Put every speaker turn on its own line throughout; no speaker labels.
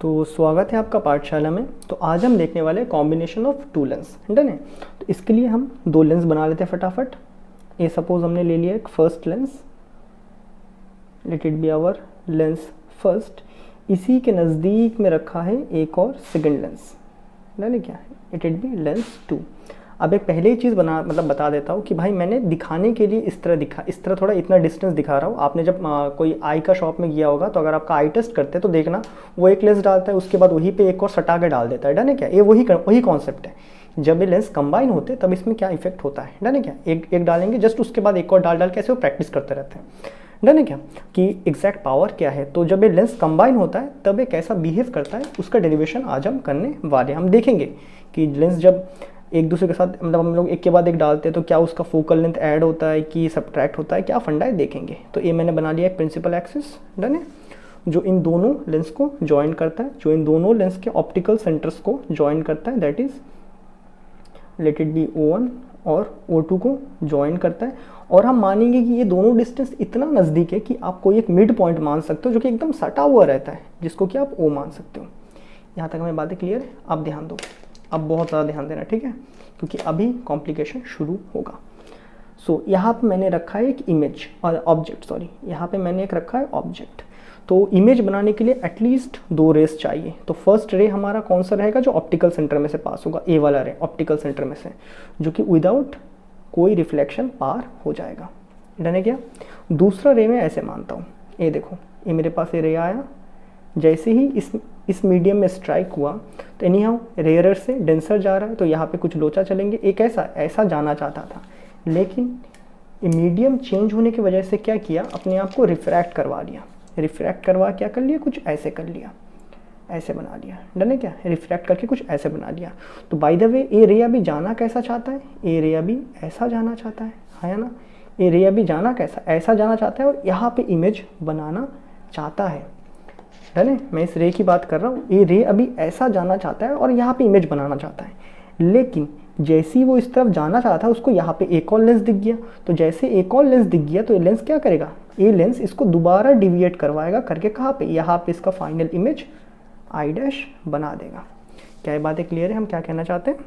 तो स्वागत है आपका पाठशाला में। तो आज हम देखने वाले combination of two lens. Done है। तो इसके लिए हम दो लेंस बना लेते हैं फटाफट। ये सपोज हमने ले लिया एक first lens, let it be our lens first. इसी के नज़दीक में रखा है एक और सेकंड लेंस। डन है क्या? Late it B lens 2। अब एक पहले ही चीज़ बता देता हूँ कि भाई मैंने दिखाने के लिए इस तरह थोड़ा इतना डिस्टेंस दिखा रहा हूँ। आपने जब कोई आई का शॉप में गया होगा तो अगर आपका आई टेस्ट करते हैं तो देखना वो एक लेंस डालता है, उसके बाद वहीं पे एक और सटा के डाल देता है। डन है क्या? ये वही कॉन्सेप्ट है। जब ये लेंस कंबाइन होते हैं तब इसमें क्या इफेक्ट होता है। डन है क्या? एक डालेंगे जस्ट, उसके बाद एक और डाल के ऐसे वो प्रैक्टिस करते रहते हैं। डन है क्या? कि एग्जैक्ट पावर क्या है। तो जब ये लेंस कंबाइन होता है तब ये कैसा बिहेव करता है उसका डेरिवेशन आज हम करने वाले। हम देखेंगे कि लेंस जब एक दूसरे के साथ हम लोग एक के बाद एक डालते हैं तो क्या उसका फोकल लेंथ ऐड होता है कि सब्ट्रैक्ट होता है, क्या फंडा है देखेंगे। तो ये मैंने बना लिया एक प्रिंसिपल एक्सिस। डन है, जो इन दोनों लेंस को ज्वाइन करता है, जो इन दोनों लेंस के ऑप्टिकल सेंटर्स को ज्वाइन करता है, that is late it B O1 और O2 को ज्वाइन करता है। और हम मानेंगे कि ये दोनों डिस्टेंस इतना नज़दीक है कि आप कोई एक मिड पॉइंट मान सकते हो जो कि एकदम सटा हुआ रहता है, जिसको कि आप O मान सकते हो। यहाँ तक हमें बातें क्लियर है? अब ध्यान दो, अब बहुत ज़्यादा ध्यान देना, ठीक है, क्योंकि अभी कॉम्प्लिकेशन शुरू होगा। सो यहाँ पे मैंने रखा है एक इमेज और ऑब्जेक्ट, यहाँ पे मैंने एक रखा है ऑब्जेक्ट। तो इमेज बनाने के लिए एटलीस्ट दो रेस चाहिए। तो फर्स्ट रे हमारा कौन सा रहेगा? जो ऑप्टिकल सेंटर में से पास होगा, ए वाला रे ऑप्टिकल सेंटर में से, जो कि विदाउट कोई रिफ्लेक्शन पार हो जाएगा। डन है क्या? दूसरा रे मैं ऐसे मानता हूँ, ये देखो, ये मेरे पास ये रे आया, जैसे ही इस मीडियम में स्ट्राइक हुआ तो एनी हाउ रेयरर से डेंसर जा रहा है, तो यहाँ पे कुछ लोचा चलेंगे। एक ऐसा जाना चाहता था, लेकिन मीडियम चेंज होने की वजह से क्या किया, अपने आप को रिफ्रैक्ट करवा लिया। रिफ्रैक्ट करवा क्या कर लिया? कुछ ऐसे कर लिया, ऐसे बना लिया। डन है क्या? रिफ्रैक्ट करके कुछ ऐसे बना लिया। तो बाय द वे ए रे अभी जाना कैसा चाहता है? ए रे अभी ऐसा जाना चाहता है ना? ए रे अभी जाना कैसा, ऐसा जाना चाहता है और यहाँ पे इमेज बनाना चाहता है। डन है, मैं इस रे की बात कर रहा हूँ। ये रे अभी ऐसा जाना चाहता है और यहाँ पे इमेज बनाना चाहता है, लेकिन जैसे ही वो इस तरफ जाना चाहता है उसको यहाँ पे एक और लेंस दिख गया। तो जैसे एक और लेंस दिख गया तो ये लेंस क्या करेगा? ये लेंस इसको दोबारा डिविएट करवाएगा करके कहाँ पे? यहाँ पे इसका फाइनल इमेज आई डैश बना देगा। क्या ये बातें क्लियर है? हम क्या कहना चाहते हैं?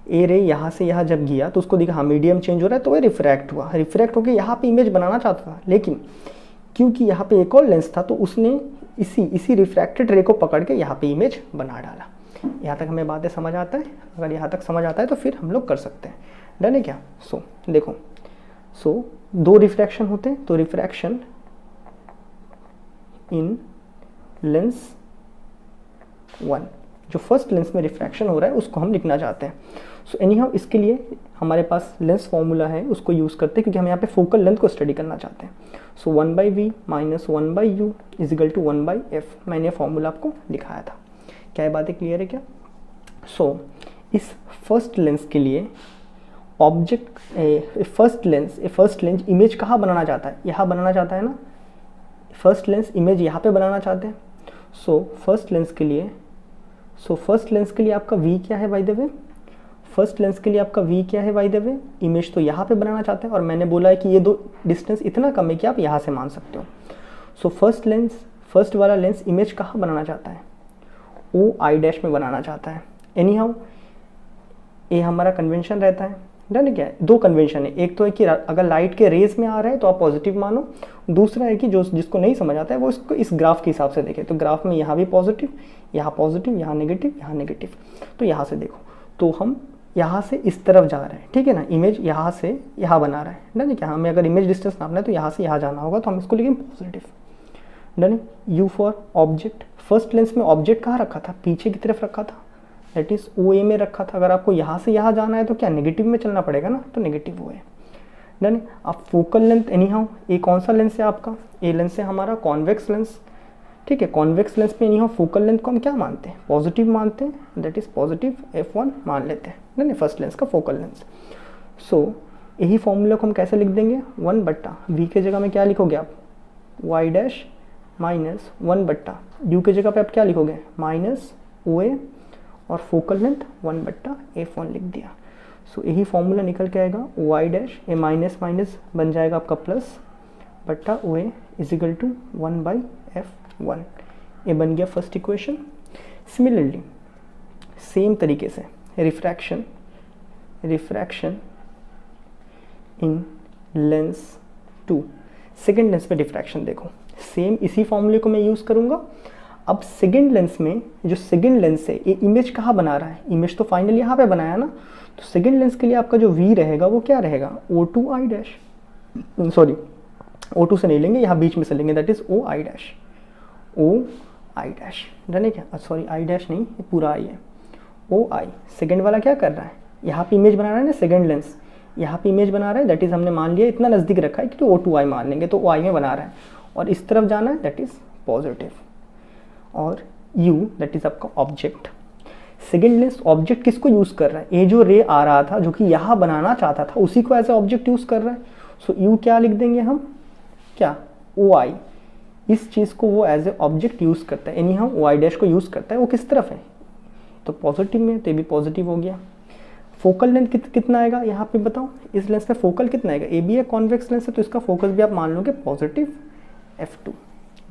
ए रे यहाँ से यहाँ जब गया तो उसको दिखा हाँ मीडियम चेंज हो रहा है, तो ये रिफ्रैक्ट हुआ। रिफ्रैक्ट होकर यहाँ पे इमेज बनाना चाहता था, लेकिन क्योंकि यहाँ पे एक और लेंस था तो उसने इसी रिफ्रैक्टेड रे को पकड़ के यहाँ पे इमेज बना डाला। यहाँ तक हमें बातें समझ आता है? अगर यहाँ तक समझ आता है तो फिर हम लोग कर सकते हैं। डन है क्या? देखो, दो रिफ्रैक्शन होते हैं, तो रिफ्रैक्शन इन लेंस 1, जो फर्स्ट लेंस में रिफ्रैक्शन हो रहा है उसको हम लिखना चाहते हैं। एनी हाउ इसके लिए हमारे पास लेंस फॉर्मूला है, उसको यूज़ करते हैं क्योंकि हम यहाँ पे फोकल लेंथ को स्टडी करना चाहते हैं। 1/v minus 1/u is equal to 1/f। मैंने फॉर्मूला आपको दिखाया था। क्या ये बातें क्लियर है क्या? इस फर्स्ट लेंस के लिए ऑब्जेक्ट फर्स्ट लेंस इमेज कहाँ बनाना चाहता है? यहाँ बनाना चाहता है ना। फर्स्ट लेंस इमेज यहाँ पे बनाना चाहते हैं। फर्स्ट लेंस के लिए आपका v क्या है by the way? First lens के लिए आपका v क्या है बाय द वे? इमेज तो यहाँ पे बनाना चाहते हैं और मैंने बोला है कि ये दो डिस्टेंस इतना कम है कि आप यहाँ से मान सकते हो। फर्स्ट वाला लेंस इमेज कहाँ बनाना चाहता है? ओ आई डैश में बनाना चाहता है। एनी हाउ ये हमारा कन्वेंशन रहता है। डन है क्या? दो कन्वेंशन है, एक तो है कि अगर लाइट के रेज में आ रहा है तो आप पॉजिटिव मानो। दूसरा है कि जिसको नहीं समझ आता है वो इसको इस ग्राफ के हिसाब से देखे। तो ग्राफ में यहाँ भी पॉजिटिव, यहाँ नेगेटिव, तो यहाँ से देखो, तो हम यहाँ से इस तरफ जा रहे हैं, ठीक है ना। इमेज यहाँ से यहाँ बना रहा है। डन है क्या? हमें अगर इमेज डिस्टेंस नापना है तो यहाँ से यहाँ जाना होगा, तो हम इसको लिखेंगे पॉजिटिव। डन है। You for object. First lens में ऑब्जेक्ट कहाँ रखा था? पीछे की तरफ रखा था, दैट इज OA में रखा था। अगर आपको यहाँ से यहाँ जाना है तो क्या नेगेटिव में चलना पड़ेगा ना, तो नेगेटिव OA। डन है। अब फोकल लेंथ एनी हाउ ये कौन सा लेंस है आपका? ए लेंस है हमारा कॉन्वेक्स लेंस, ठीक है। कॉन्वेक्स लेंस में एनी हाउ फोकल लेंथ को हम क्या मानते हैं? पॉजिटिव मानते हैं, दैट इज पॉजिटिव f1 मान लेते हैं। डन है, फर्स्ट लेंस का फोकल लेंस। यही फॉर्मूला को हम कैसे लिख देंगे? 1/v के जगह में क्या लिखोगे आप? y डैश माइनस 1/u के जगह पे आप क्या लिखोगे? माइनस OA और फोकल लेंथ 1/f1 लिख दिया। यही फॉर्मूला निकल के आएगा, y डैश ए माइनस माइनस बन जाएगा आपका प्लस बट्टा OA इजिकल टू 1/f1। ये बन गया फर्स्ट इक्वेशन। सिमिलरली सेम तरीके से रिफ्रैक्शन इन लेंस 2, सेकेंड लेंस में डिफ्रैक्शन देखो, सेम इसी फॉर्मूले को मैं यूज़ करूँगा। अब सेकेंड लेंस में जो सेकेंड लेंस है ये इमेज कहाँ बना रहा है, इमेज तो फाइनली यहाँ पे बनाया ना, तो सेकेंड लेंस के लिए आपका जो V रहेगा वो क्या रहेगा, O2I डैश, सॉरी O2 से नहीं लेंगे, यहाँ बीच में से लेंगे, that is OI dash, OI dash, जाने क्या, सॉरी I डैश नहीं, ये पूरा I है, OI। सेकेंड वाला क्या कर रहा है, यहाँ पे इमेज बना रहा है ना सेकेंड लेंस, यहाँ पे इमेज बना रहा है, दैट इज हमने मान लिया इतना नज़दीक रखा है कि O2I मान लेंगे तो OI में बना रहा है, और इस तरफ जाना है दैट इज पॉजिटिव, और U दैट इज आपका ऑब्जेक्ट। सेकेंड लेंस ऑब्जेक्ट किसको यूज़ कर रहा है, ये जो रे आ रहा था जो कि यहाँ बनाना चाहता था उसी को एज ए ऑब्जेक्ट यूज़ कर रहा है। सो U क्या लिख देंगे हम, क्या OI, इस चीज़ को वो एज ए ऑब्जेक्ट यूज़ करता है, यानी हम OI डैश को यूज़ करता है, वो किस तरफ है तो पॉजिटिव में, तो ये भी पॉजिटिव हो गया। फोकल लेंथ कितना आएगा यहाँ पे बताओ, इस लेंस में फोकल कितना आएगा, ए भी है कॉन्वेक्स लेंस है तो इसका फोकस भी आप मान लोगे पॉजिटिव f2,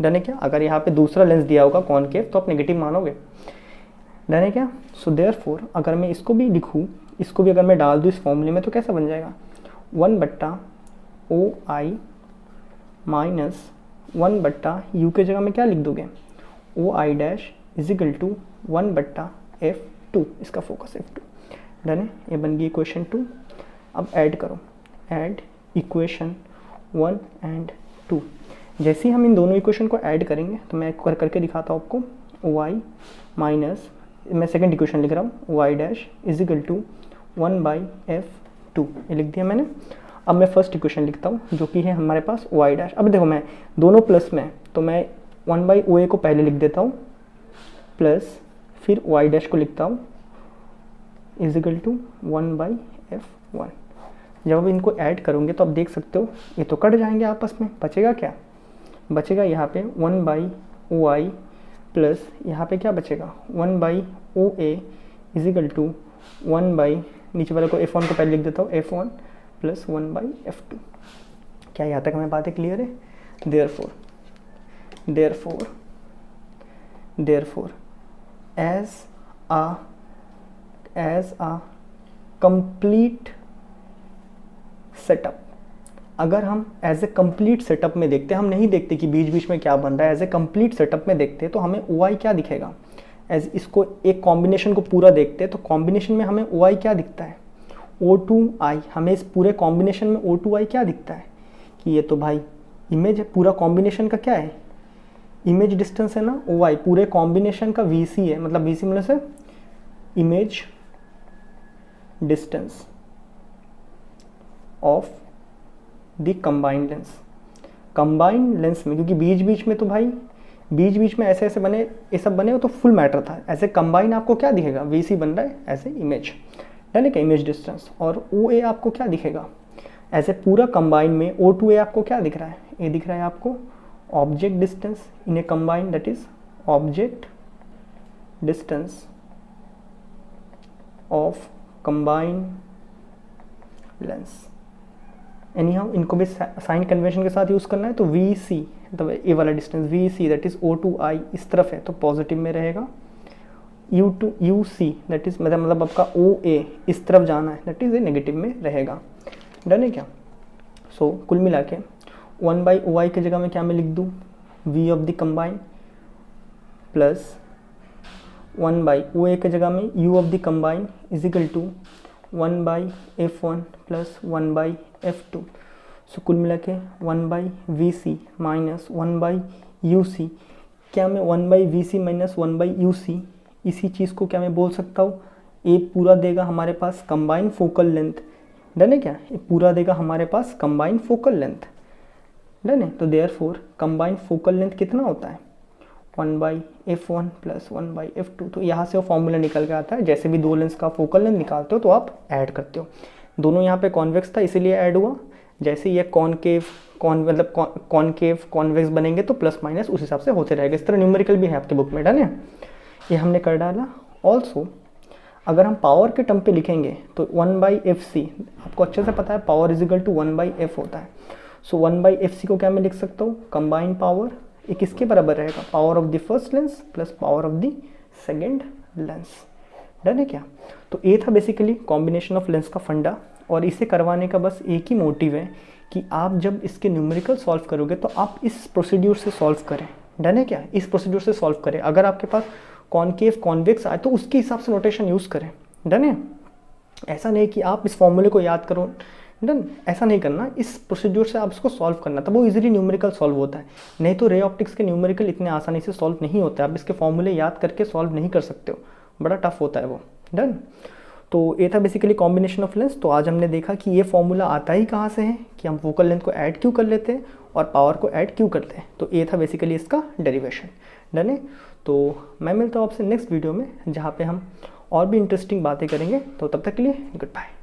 डन है क्या। अगर यहाँ पे दूसरा लेंस दिया होगा कॉनकेव तो आप नेगेटिव मानोगे, डन है क्या। सो देयरफॉर अगर मैं इसको भी लिखूँ, इसको भी अगर मैं डाल दूँ इस फॉर्मूले में तो कैसा बन जाएगा, 1/OI माइनस 1/U के जगह में क्या लिख दोगे, OI dash is equal to 1/F2, इसका फोकस F2, डन है। ये बन गई इक्वेशन 2। अब ऐड करो, ऐड इक्वेशन 1 एंड 2। जैसे ही हम इन दोनों इक्वेशन को ऐड करेंगे तो मैं करके दिखाता हूँ आपको, OI माइनस, मैं सेकंड इक्वेशन लिख रहा हूँ, OI dash is equal to 1/F2, ये लिख दिया मैंने। अब मैं फर्स्ट इक्वेशन लिखता हूँ जो कि है हमारे पास OI डैश। अब देखो मैं दोनों प्लस में, तो मैं 1/OA को पहले लिख देता हूँ प्लस फिर OI डैश को लिखता हूँ इज इक्वल टू 1/F1। जब आप इनको ऐड करोगे तो आप देख सकते हो ये तो कट जाएंगे आपस में, बचेगा क्या, बचेगा यहाँ पे 1/OI प्लस यहाँ पे क्या बचेगा 1/OA इज इक्वल टू 1/, नीचे वाले को F1 को पहले लिख देता हूँ, F1 प्लस 1/F2। क्या यहाँ तक हमें बातें क्लियर है। Therefore as a complete setup, अगर हम एज ए कंप्लीट सेटअप में देखते हैं, हम नहीं देखते कि बीच बीच में क्या बन रहा है, एज ए कंप्लीट सेटअप में देखते हैं तो हमें OI क्या दिखेगा, एज इसको एक कॉम्बिनेशन को पूरा देखते हैं तो कॉम्बिनेशन में हमें OI क्या दिखता है, O2I। हमें इस पूरे कॉम्बिनेशन में O2I क्या दिखता है कि ये तो भाई इमेज है, पूरा कॉम्बिनेशन का क्या है, इमेज डिस्टेंस है ना OI, पूरे कॉम्बिनेशन का VC है, मतलब VC मतलब से image distance of the combined lens. Combined lens में क्योंकि बीच बीच में तो भाई बीच बीच में ऐसे ऐसे बने, ये सब बने हो तो फुल मैटर था, ऐसे कंबाइन आपको क्या दिखेगा, VC बन रहा है ऐसे इमेज, यानी कि इमेज डिस्टेंस, और OA आपको क्या दिखेगा, ऐसे पूरा कंबाइन में O2A आपको क्या दिख रहा है, ये दिख रहा है आपको object distance in A combine, that is object distance of combine lens. Any how इनको भी साइन कन्वेंशन के साथ यूज़ करना है तो VC, मतलब ए वाला distance VC that is O2I इस तरफ है तो पॉजिटिव में रहेगा, UC दैट इज मतलब आपका OA इस तरफ जाना है दैट इज ए नेगेटिव में रहेगा, डन है क्या। सो कुल मिला के 1/OI की जगह में क्या मैं लिख दूँ, V of the combine plus 1/OA की जगह में U of the combine is equal to 1/F1 plus 1/F2। So कुल मिला के 1/VC माइनस 1/UC, क्या मैं 1/VC माइनस 1/UC इसी चीज़ को क्या मैं बोल सकता हूँ, ये पूरा देगा हमारे पास कंबाइन फोकल लेंथ, डन है क्या, ये पूरा देगा हमारे पास कंबाइन फोकल लेंथ, डन है। तो देयरफॉर कंबाइन फोकल लेंथ कितना होता है 1/F1 प्लस 1/F2। तो यहाँ से वो फॉर्मूला निकल के आता है, जैसे भी दो लेंस का फोकल लेंथ निकालते हो तो आप ऐड करते हो, दोनों यहाँ पे कॉन्वेक्स था इसीलिए ऐड हुआ, जैसे ये कॉनकेव कॉन्वेक्स बनेंगे तो प्लस माइनस उस हिसाब से होते रहेगा। इस तरह न्यूमेरिकल भी है आपके बुक में, डन है, ये हमने कर डाला। ऑल्सो अगर हम पावर के टर्म पे लिखेंगे तो 1/FC, आपको अच्छे से पता है power is equal to 1/F होता है। सो 1/FC को क्या मैं लिख सकता हूँ, कंबाइंड पावर ये किसके बराबर रहेगा, power of the first lens plus power of the second lens. Done है क्या। तो ये था बेसिकली कॉम्बिनेशन ऑफ लेंस का फंडा, और इसे करवाने का बस एक ही मोटिव है कि आप जब इसके न्यूमेरिकल सॉल्व करोगे तो आप इस प्रोसीड्यूर से सॉल्व करें। डन है क्या, इस प्रोसीड्यूर से सॉल्व करें। अगर आपके पास कॉनकेव कॉन्वेक्स आए तो उसके हिसाब से नोटेशन यूज़ करें। डन है, ऐसा नहीं कि आप इस फॉर्मूले को याद करो। डन, ऐसा नहीं करना, इस प्रोसीड्यूर से आप इसको सॉल्व करना, तब वो इजीली न्यूमेरिकल सॉल्व होता है। नहीं तो रे ऑप्टिक्स के न्यूमेरिकल इतने आसानी से सॉल्व नहीं होते, आप इसके फॉर्मूले याद करके सॉल्व नहीं कर सकते हो, बड़ा टफ होता है वो। डन, तो ये था बेसिकली कॉम्बिनेशन ऑफ लेंस। तो आज हमने देखा कि ये फॉर्मूला आता ही कहाँ से है, कि हम फोकल लेंथ को ऐड क्यों कर लेते हैं और पावर को ऐड क्यों करते हैं। तो ये था बेसिकली इसका डेरिवेशन। डन है, तो मैं मिलता हूँ आपसे नेक्स्ट वीडियो में, जहाँ पे हम और भी इंटरेस्टिंग बातें करेंगे। तो तब तक के लिए गुड बाय।